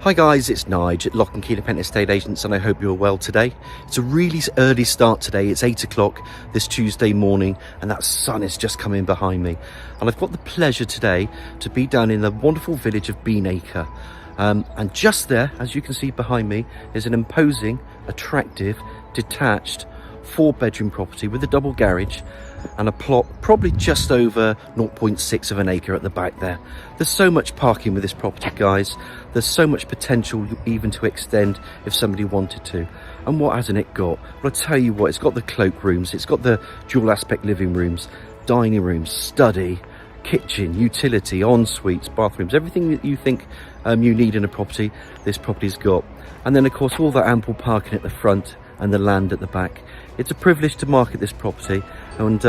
Hi guys, it's Nige at Lock and Key Independent Estate Agents, and I hope you're well today. It's a really early start today. It's 8 o'clock this Tuesday morning, and that sun is just coming behind me. And I've got the pleasure today to be down in the wonderful village of Beanacre. And just there, as you can see behind me, is an imposing, attractive, detached 4-bedroom property with a double garage and a plot probably just over 0.6 of an acre at the back there. There's so much parking with this property, guys. There's so much potential even to extend if somebody wanted to. And what hasn't it got? Well, I'll tell you what, it's got the cloak rooms, it's got the dual aspect living rooms, dining rooms, study, kitchen, utility, en-suites, bathrooms, everything that you think you need in a property, this property's got. And then of course all that ample parking at the front and the land at the back. It's a privilege to market this property, and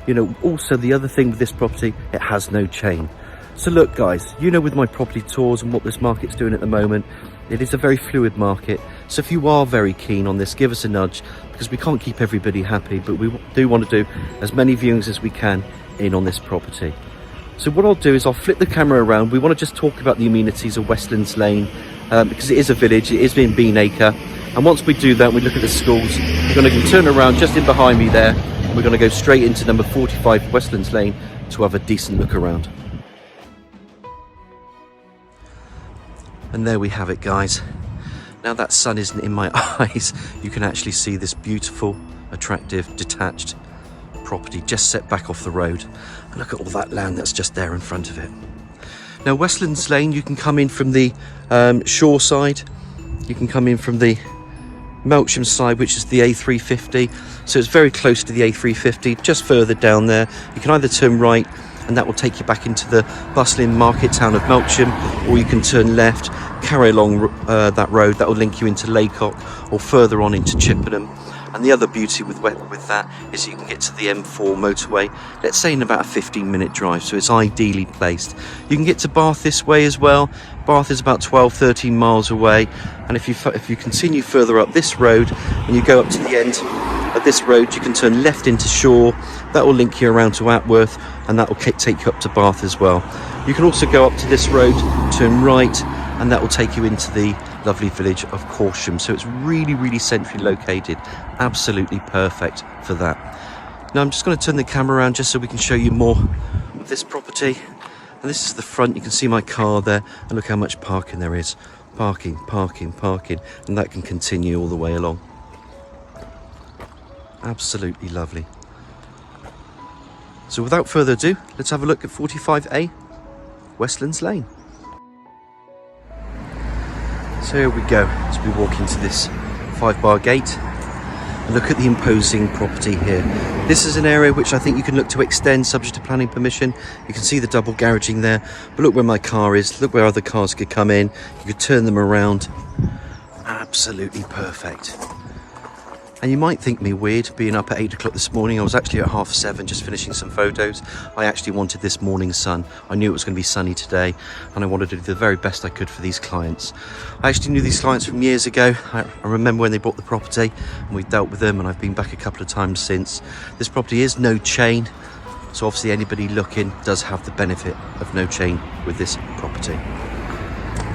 you know, also the other thing with this property, it has no chain. So look guys, you know, with my property tours and what this market's doing at the moment, it is a very fluid market. So if you are very keen on this, give us a nudge, because we can't keep everybody happy, but we do want to do as many viewings as we can in on this property. So what I'll do is I'll flip the camera around. We want to just talk about the amenities of Westlands Lane, because it is a village, it is in Beanacre. And once we do that, we look at the schools, we're going to turn around just in behind me there, and we're going to go straight into number 45 Westlands Lane to have a decent look around. And there we have it, guys. Now that sun isn't in my eyes, you can actually see this beautiful, attractive, detached property just set back off the road. And look at all that land that's just there in front of it. Now Westlands Lane, you can come in from the shore side, you can come in from the Melksham side, which is the A350, so it's very close to the A350. Just further down there, you can either turn right and that will take you back into the bustling market town of Melksham, or you can turn left, carry along that road, that will link you into Laycock or further on into Chippenham. And the other beauty with that is you can get to the M4 motorway, let's say in about a 15-minute drive, so it's ideally placed. You can get to Bath this way as well. Bath is about 12-13 miles away, and if you continue further up this road and you go up to the end of this road, you can turn left into Shore. That will link you around to Atworth, and that will take you up to Bath as well. You can also go up to this road, turn right, and that will take you into the lovely village of Corsham. So it's really centrally located, absolutely perfect for that. Now I'm just going to turn the camera around just so we can show you more of this property. And this is the front, you can see my car there, and look how much parking there is. Parking, and that can continue all the way along. Absolutely lovely. So without further ado, let's have a look at 45A Westlands Lane. So here we go, as we walk into this 5-bar gate and look at the imposing property here. This is an area which I think you can look to extend subject to planning permission. You can see the double garaging there, but look where my car is, look where other cars could come in, you could turn them around. Absolutely perfect. And you might think me weird being up at 8 o'clock this morning. I was actually at 7:30 just finishing some photos. I actually wanted this morning sun. I knew it was going to be sunny today, and I wanted to do the very best I could for these clients. I actually knew these clients from years ago. I remember when they bought the property and we dealt with them, and I've been back a couple of times since. This property is no chain, so obviously anybody looking does have the benefit of no chain with this property.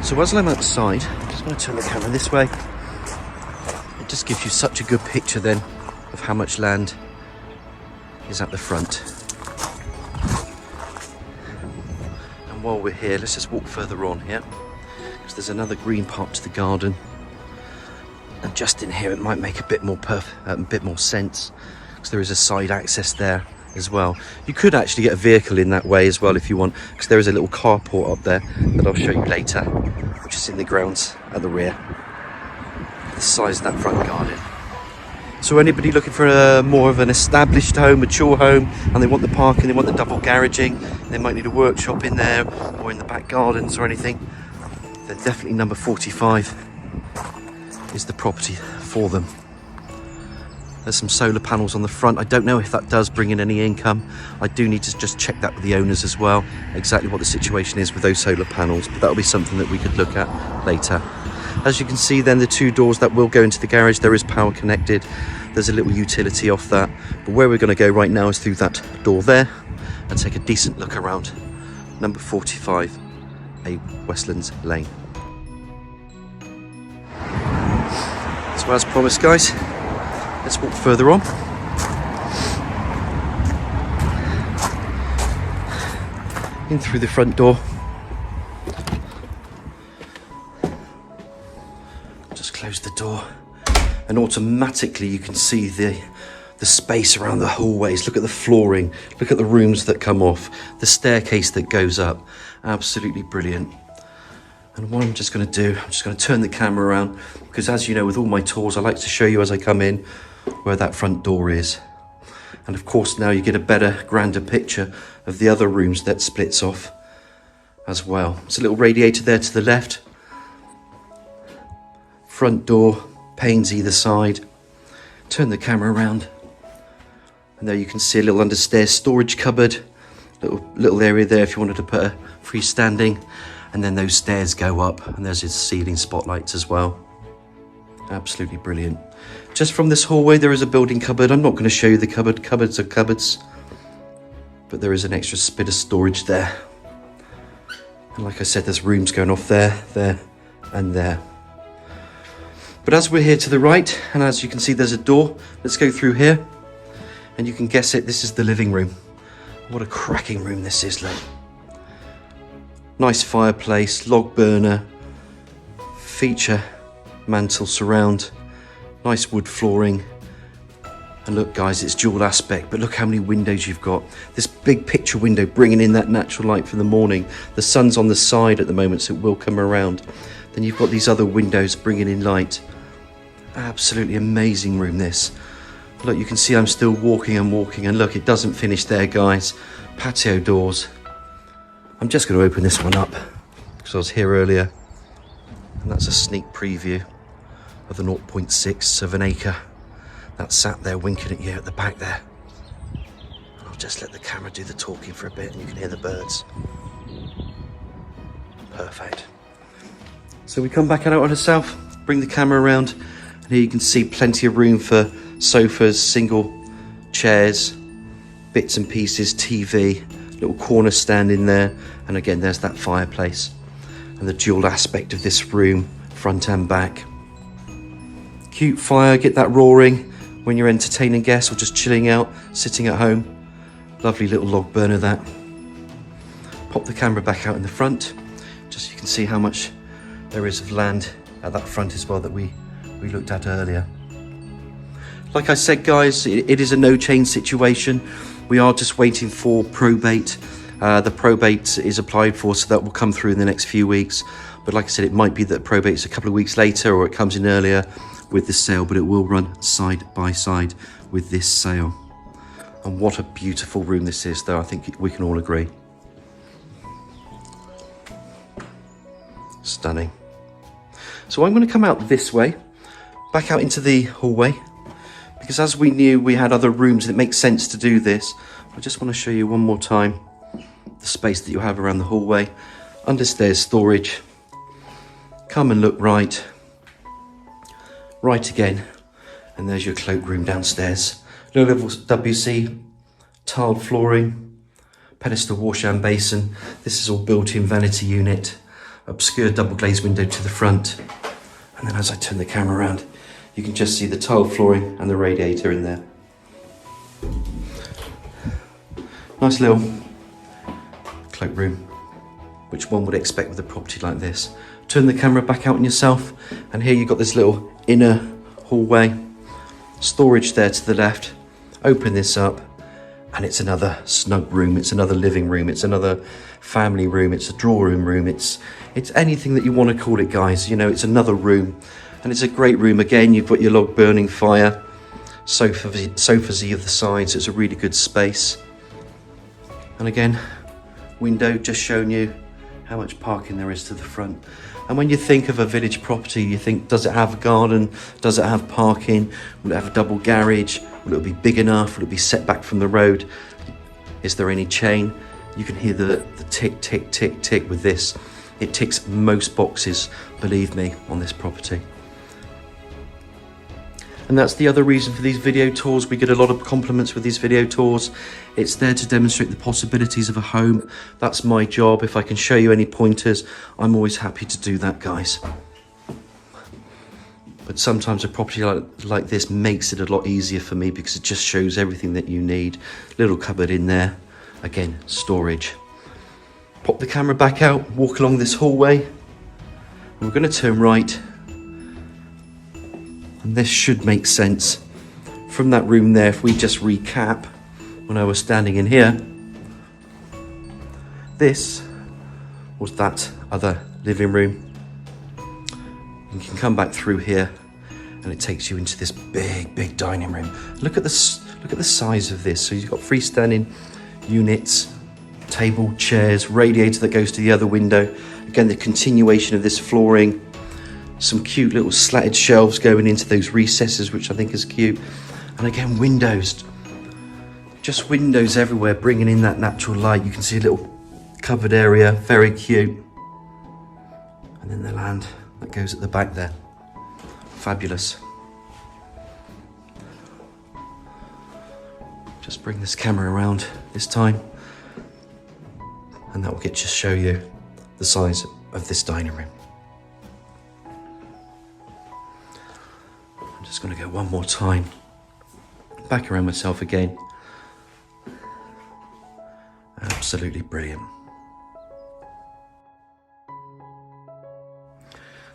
So as I'm outside, I'm just going to turn the camera this way. Just gives you such a good picture then of how much land is at the front. And while we're here, let's just walk further on here, because there's another green part to the garden, and just in here it might make a bit more sense, because there is a side access there as well. You could actually get a vehicle in that way as well if you want, because there is a little carport up there that I'll show you later, which is in the grounds at the rear. The size of that front garden. So anybody looking for a more of an established home, mature home, and they want the parking, they want the double garaging, they might need a workshop in there or in the back gardens or anything, then definitely number 45 is the property for them. There's some solar panels on the front. I don't know if that does bring in any income. I do need to just check that with the owners as well, exactly what the situation is with those solar panels, but that'll be something that we could look at later. As you can see then, the 2 doors that will go into the garage, there is power connected. There's a little utility off that. But where we're going to go right now is through that door there and take a decent look around number 45, A Westlands Lane. So as promised, guys, let's walk further on. In through the front door. Just close the door, and automatically you can see the space around the hallways. Look at the flooring, look at the rooms that come off, the staircase that goes up. Absolutely brilliant. And what I'm just going to do, I'm just going to turn the camera around, because as you know, with all my tours, I like to show you as I come in where that front door is. And of course now you get a better, grander picture of the other rooms that splits off as well. There's a little radiator there to the left. Front door, panes either side. Turn the camera around. And there you can see a little understairs storage cupboard. Little area there if you wanted to put a freestanding. And then those stairs go up, and there's his ceiling spotlights as well. Absolutely brilliant. Just from this hallway there is a building cupboard. I'm not going to show you the cupboard. Cupboards are cupboards. But there is an extra bit of storage there. And like I said, there's rooms going off there, there and there. But as we're here to the right, and as you can see there's a door, let's go through here. And you can guess it, this is the living room. What a cracking room this is, look. Nice fireplace, log burner, feature mantle surround, nice wood flooring. And look guys, it's dual aspect, but look how many windows you've got. This big picture window bringing in that natural light from the morning. The sun's on the side at the moment, so it will come around. Then you've got these other windows bringing in light. Absolutely amazing room this. Look, you can see I'm still walking and walking, and look, it doesn't finish there, guys. Patio doors. I'm just going to open this one up because I was here earlier, and that's a sneak preview of the 0.6 of an acre that sat there winking at you at the back there. I'll just let the camera do the talking for a bit, and you can hear the birds. Perfect. So we come back out on the south, bring the camera around, and here you can see plenty of room for sofas, single chairs, bits and pieces, TV, little corner stand in there, and again there's that fireplace and the dual aspect of this room, front and back. Cute fire, get that roaring when you're entertaining guests or just chilling out, sitting at home. Lovely little log burner that. Pop the camera back out in the front, just so you can see how much there is of land at that front as well that we looked at earlier. Like I said, guys, it is a no change situation. We are just waiting for probate. The probate is applied for, so that will come through in the next few weeks. But like I said, it might be that probate's a couple of weeks later, or it comes in earlier with this sale, but it will run side by side with this sale. And what a beautiful room this is, though. I think we can all agree. Stunning. So I'm going to come out this way, back out into the hallway, because as we knew we had other rooms and it makes sense to do this. I just want to show you one more time the space that you have around the hallway. Understairs storage. Come and look right. Right again. And there's your cloakroom downstairs. Low level WC, tiled flooring, pedestal wash and basin. This is all built-in vanity unit. Obscure double glazed window to the front. And then as I turn the camera around, you can just see the tiled flooring and the radiator in there. Nice little cloakroom, which one would expect with a property like this. Turn the camera back out on yourself, and here you've got this little inner hallway. Storage there to the left. Open this up, and it's another snug room. It's another living room. It's another family room. It's a drawing room. It's anything that you want to call it, guys. You know, it's another room. And it's a great room. Again, you've got your log burning fire, sofas either side, so it's a really good space. And again, window just showing you how much parking there is to the front. And when you think of a village property, you think, does it have a garden? Does it have parking? Will it have a double garage? Will it be big enough? Will it be set back from the road? Is there any chain? You can hear the tick, tick, tick, tick with this. It ticks most boxes, believe me, on this property. And that's the other reason for these video tours. We get a lot of compliments with these video tours. It's there to demonstrate the possibilities of a home. That's my job. If I can show you any pointers, I'm always happy to do that, guys. But sometimes a property like this makes it a lot easier for me because it just shows everything that you need. Little cupboard in there. Again, storage. Pop the camera back out, walk along this hallway. And we're going to turn right. And this should make sense. From that room there, if we just recap when I was standing in here, this was that other living room. You can come back through here and it takes you into this big dining room. Look at the size of this. So you've got freestanding units, table, chairs, radiator that goes to the other window. Again, the continuation of this flooring, some cute little slatted shelves going into those recesses, which I think is cute. And again, windows, just windows everywhere, bringing in that natural light. You can see a little covered area, very cute. And then the land that goes at the back there. Fabulous. Just bring this camera around this time. And that will just show you the size of this dining room. I'm just going to go one more time. Back around myself again. Absolutely brilliant.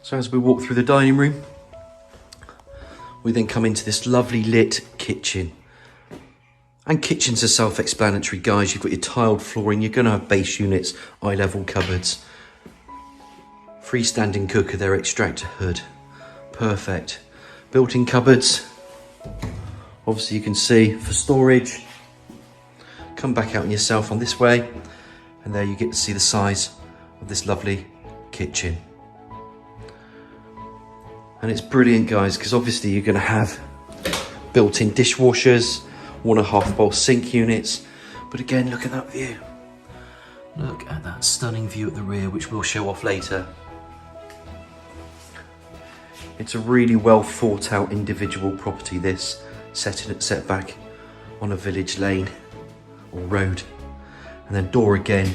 So as we walk through the dining room, we then come into this lovely lit kitchen. And kitchens are self-explanatory, guys. You've got your tiled flooring, you're going to have base units, eye-level cupboards. Freestanding cooker there, extractor hood. Perfect. Built-in cupboards. Obviously you can see for storage. Come back out on yourself on this way. And there you get to see the size of this lovely kitchen. And it's brilliant, guys, because obviously you're going to have built-in dishwashers, 1.5 bowl sink units. But again, look at that view. Look at that stunning view at the rear, which we'll show off later. It's a really well thought out individual property, this, set back on a village lane or road. And then door again,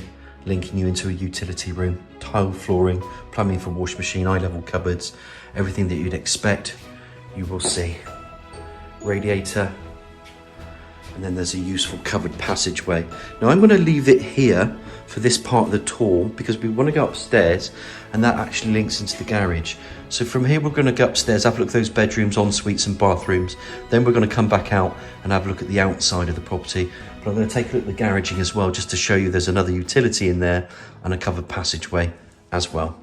linking you into a utility room, tiled flooring, plumbing for wash machine, eye-level cupboards, everything that you'd expect, you will see. Radiator, and then there's a useful covered passageway. Now I'm going to leave it here for this part of the tour because we want to go upstairs and that actually links into the garage. So from here we're going to go upstairs, have a look at those bedrooms, en suites and bathrooms. Then we're going to come back out and have a look at the outside of the property. But I'm going to take a look at the garaging as well, just to show you there's another utility in there and a covered passageway as well.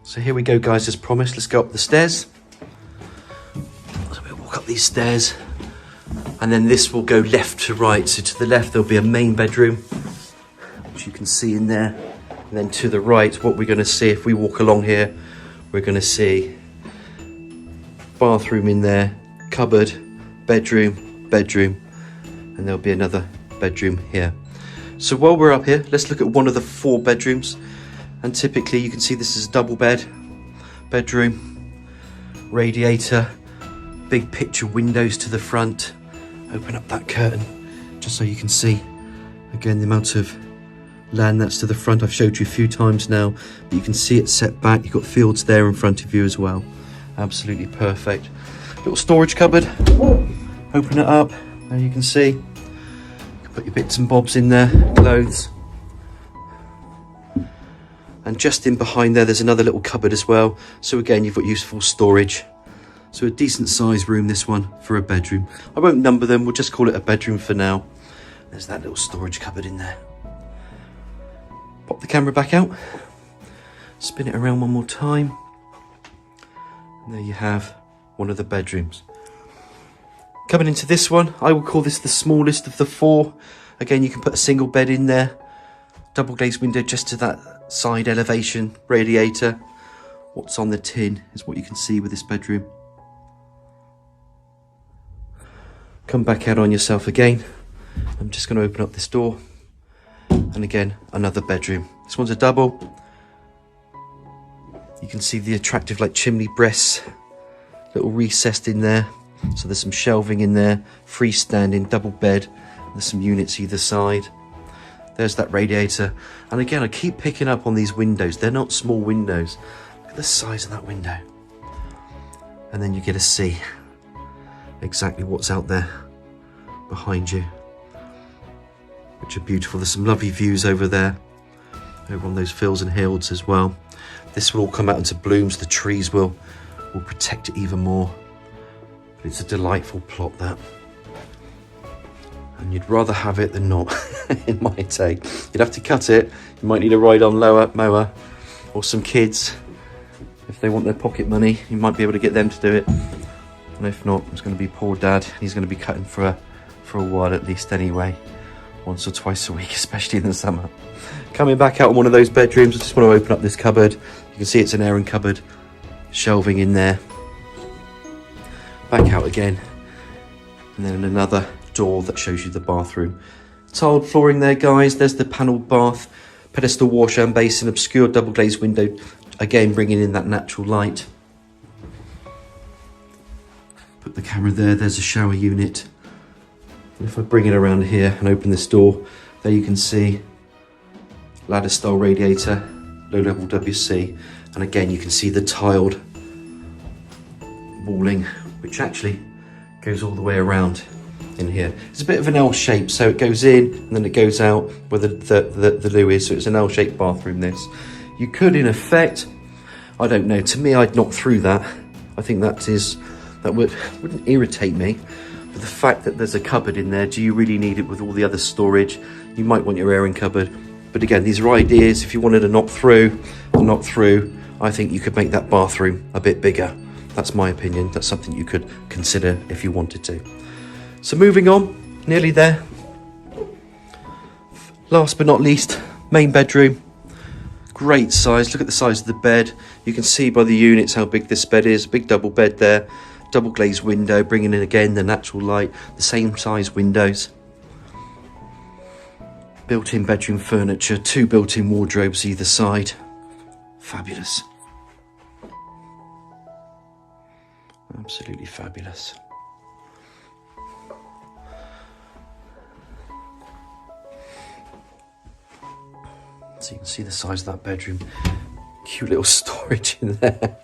So here we go, guys, as promised. Let's go up the stairs. So we'll walk up these stairs and then this will go left to right. So to the left there'll be a main bedroom, which you can see in there. And then to the right, what we're going to see if we walk along here, we're going to see bathroom in there, cupboard, bedroom, and there'll be another bedroom here. So while we're up here, let's look at one of the 4 bedrooms. And typically you can see this is a double bedroom, radiator, big picture windows to the front. Open up that curtain just so you can see again the amount of land that's to the front. I've showed you a few times now, but you can see it set back. You've got fields there in front of you as well. Absolutely perfect. Little storage cupboard. Open it up. There you can see. You can put your bits and bobs in there, clothes. And just in behind there's another little cupboard as well. So again, you've got useful storage. So a decent sized room, this one, for a bedroom. I won't number them, we'll just call it a bedroom for now. There's that little storage cupboard in there. Pop the camera back out. Spin it around one more time. And there you have one of the bedrooms. Coming into this one, I will call this the smallest of the 4. Again, you can put a single bed in there. Double glazed window just to that side elevation, radiator. What's on the tin is what you can see with this bedroom. Come back out on yourself again. I'm just going to open up this door. And again, another bedroom. This one's a double. You can see the attractive like chimney breasts, little recessed in there. So there's some shelving in there, freestanding double bed. There's some units either side. There's that radiator. And again, I keep picking up on these windows. They're not small windows. Look at the size of that window. and then you get to see exactly what's out there behind you, which are beautiful. There's some lovely views over there, over on those fields and hills as well. This will all come out into blooms. The trees will protect it even more. But it's a delightful plot, that. And you'd rather have it than not, in my take. You'd have to cut it. You might need a ride-on mower or some kids. If they want their pocket money, you might be able to get them to do it. And if not, it's going to be poor Dad. He's going to be cutting for a while at least anyway. Once or twice a week, especially in the summer. Coming back out in one of those bedrooms, I just want to open up this cupboard. You can see it's an airing cupboard. Shelving in there. Back out again. And then another door that shows you the bathroom. Tiled flooring there, guys. There's the panelled bath. Pedestal washer and basin. Obscure double glazed window. Again, bringing in that natural light. Put the camera there. There's a shower unit. And if I bring it around here and open this door, there you can see ladder style radiator, low level WC, and again you can see the tiled walling, which actually goes all the way around in here. It's a bit of an L shape, so it goes in and then it goes out where the loo is, so it's an L shaped bathroom. This you could, in effect, I don't know, to me I'd knock through that. I think that wouldn't irritate me. But the fact that there's a cupboard in there, do you really need it with all the other storage? You might want your airing cupboard. But again, these are ideas. If you wanted to knock through, I think you could make that bathroom a bit bigger. That's my opinion. That's something you could consider if you wanted to. So moving on, nearly there. Last but not least, main bedroom. Great size. Look at the size of the bed. You can see by the units how big this bed is. Big double bed there. Double glazed window, bringing in again the natural light, the same size windows. Built-in bedroom furniture, 2 built-in wardrobes either side. Fabulous. Absolutely fabulous. So you can see the size of that bedroom. Cute little storage in there.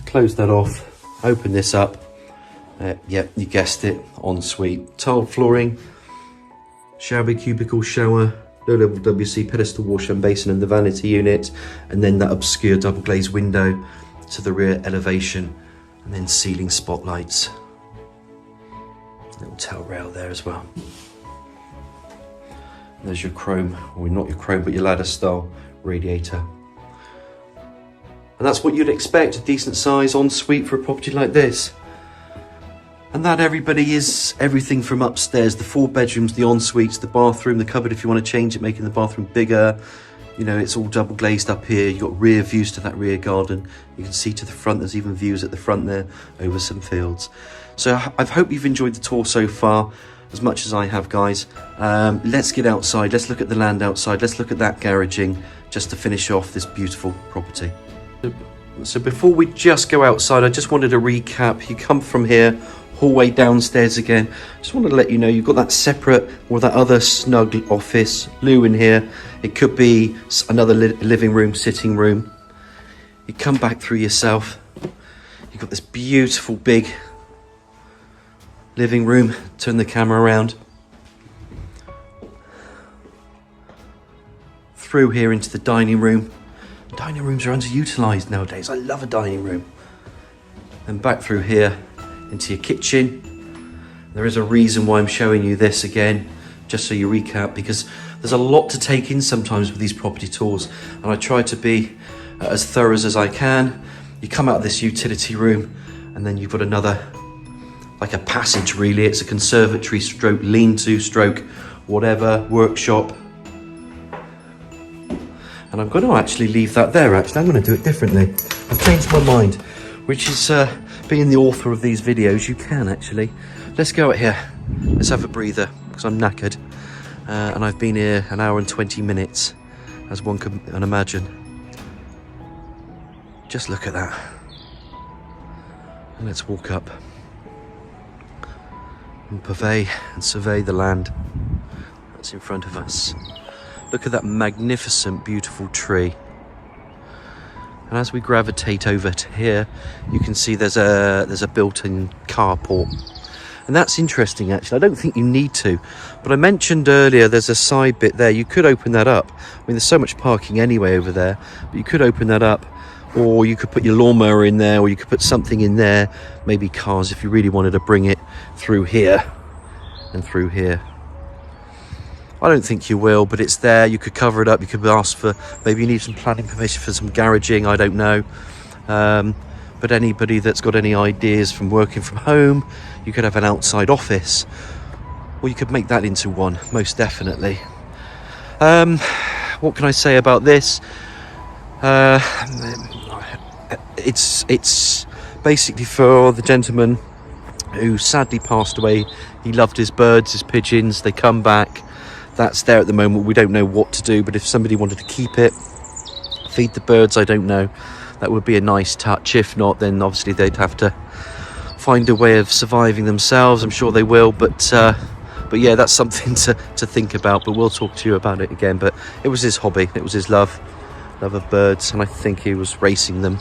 Close that off. Open this up. Yep, you guessed it. Ensuite. Tiled flooring. Shower, cubicle, shower. Low level WC, pedestal washer and basin and the vanity unit. And then that obscure double glazed window to the rear elevation. And then ceiling spotlights. Little tail rail there as well. And there's your chrome, or not your chrome, but your ladder style radiator. And that's what you'd expect, a decent size ensuite for a property like this. And that, everybody, is everything from upstairs. The 4 bedrooms, the ensuites, the bathroom, the cupboard if you want to change it, making the bathroom bigger. You know, it's all double glazed up here. You've got rear views to that rear garden. You can see to the front, there's even views at the front there over some fields. So I hope you've enjoyed the tour so far, as much as I have, guys. Let's get outside. Let's look at the land outside. Let's look at that garaging just to finish off this beautiful property. So before we just go outside, I just wanted to recap. You come from here, hallway downstairs again. Just wanted to let you know you've got that separate or that other snug office, loo in here. It could be another living room, sitting room. You come back through yourself. You've got this beautiful big living room. Turn the camera around. Through here into the dining room. Dining rooms are underutilised nowadays. I love a dining room. And back through here into your kitchen. There is a reason why I'm showing you this again, just so you recap, because there's a lot to take in sometimes with these property tours, and I try to be as thorough as I can. You come out of this utility room, and then you've got another, like a passage really. It's a conservatory stroke lean-to stroke whatever, workshop. And I'm going to actually leave that there. Actually, I'm going to do it differently. I've changed my mind, which is being the author of these videos, you can actually. Let's go out here. Let's have a breather, because I'm knackered. And I've been here 1 hour and 20 minutes, as one can imagine. Just look at that. And let's walk up and purvey and survey the land that's in front of us. Look at that magnificent, beautiful tree. And as we gravitate over to here, you can see there's a built-in carport. And that's interesting, actually. I don't think you need to, but I mentioned earlier there's a side bit there. You could open that up. I mean, there's so much parking anyway over there, but you could open that up, or you could put your lawnmower in there, or you could put something in there, maybe cars if you really wanted to bring it through here and through here. I don't think you will, but it's there. You could cover it up. You could ask for, maybe you need some planning permission for some garaging, I don't know. But anybody that's got any ideas from working from home, you could have an outside office, or you could make that into one, most definitely. What can I say about this? It's basically for the gentleman who sadly passed away. He loved his birds, his pigeons. They come back. That's there at the moment. We don't know what to do, but if somebody wanted to keep it, feed the birds, I don't know, that would be a nice touch. If not, then obviously they'd have to find a way of surviving themselves. I'm sure they will, but yeah, that's something to think about. But we'll talk to you about it again. But it was his hobby, it was his love of birds, and I think he was racing them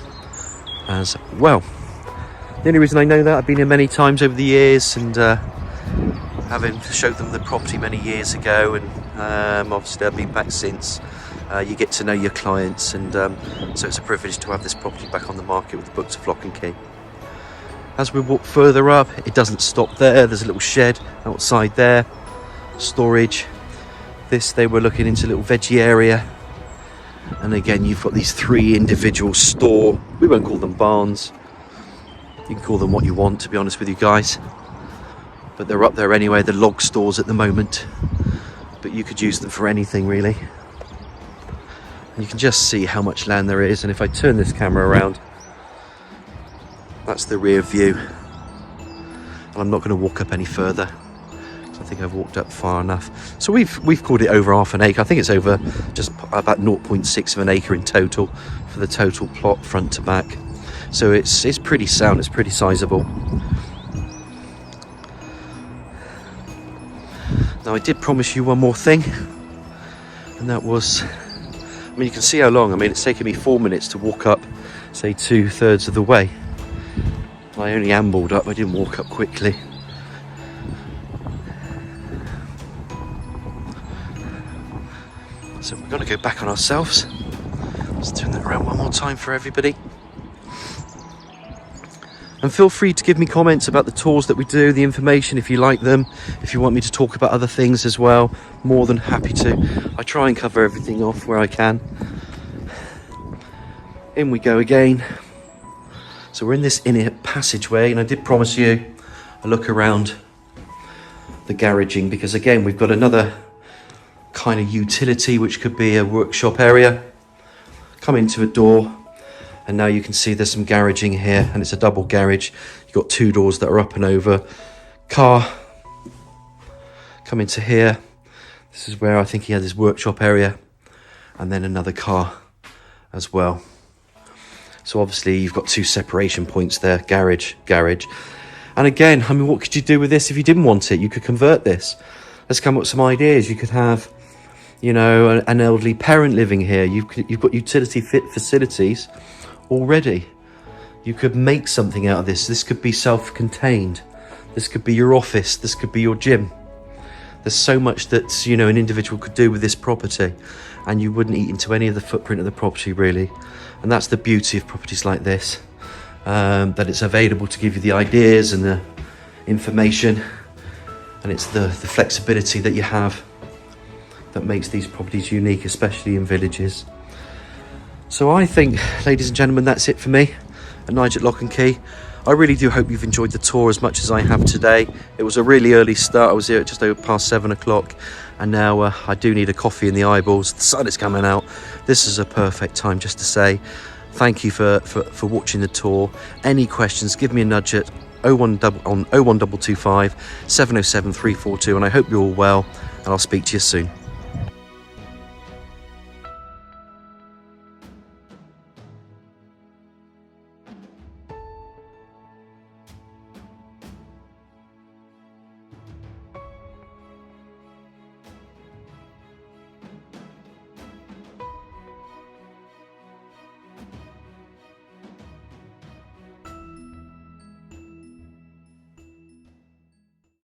as well. The only reason I know that, I've been here many times over the years, and having showed them the property many years ago, and obviously I've been back since. You get to know your clients, and so it's a privilege to have this property back on the market with the books of Lock and Key. As we walk further up, it doesn't stop there. There's a little shed outside there, storage. This, they were looking into a little veggie area, and again you've got these 3 individual store, we won't call them barns, you can call them what you want, to be honest with you guys, but they're up there anyway. The log stores at the moment, but you could use them for anything really. And you can just see how much land there is, and if I turn this camera around, that's the rear view. And I'm not going to walk up any further, I think I've walked up far enough. So we've called it over half an acre. I think it's over just about 0.6 of an acre in total for the total plot, front to back. So it's pretty sound, it's pretty sizable. Now I did promise you one more thing, and that was, I mean, you can see how long, I mean, it's taken me 4 minutes to walk up, say 2/3 of the way. I only ambled up, I didn't walk up quickly. So we're going to go back on ourselves. Let's turn that around one more time for everybody. And feel free to give me comments about the tours that we do, the information if you like them. If you want me to talk about other things as well, more than happy to. I try and cover everything off where I can. In we go again. So we're in this inner passageway, and I did promise you a look around the garaging, because again we've got another kind of utility which could be a workshop area. Come into a door, and now you can see there's some garaging here, and it's a double garage. You've got 2 doors that are up and over. Car. Come into here. This is where I think he had his workshop area, and then another car as well. So obviously you've got 2 separation points there, garage. And again, I mean, what could you do with this if you didn't want it? You could convert this. Let's come up with some ideas. You could have, you know, an elderly parent living here. You've got utility fit facilities already. You could make something out of this. This could be self-contained. This could be your office. This could be your gym. There's so much that, you know, an individual could do with this property, and you wouldn't eat into any of the footprint of the property really. And that's the beauty of properties like this, that it's available to give you the ideas and the information, and it's the flexibility that you have that makes these properties unique, especially in villages. So I think, ladies and gentlemen, that's it for me at Nigel Lock and Key. I really do hope you've enjoyed the tour as much as I have today. It was a really early start. I was here at just over past 7 o'clock, and now I do need a coffee in the eyeballs. The sun is coming out. This is a perfect time just to say thank you for watching the tour. Any questions, give me a nudge at 01225 707 342, and I hope you're all well, and I'll speak to you soon.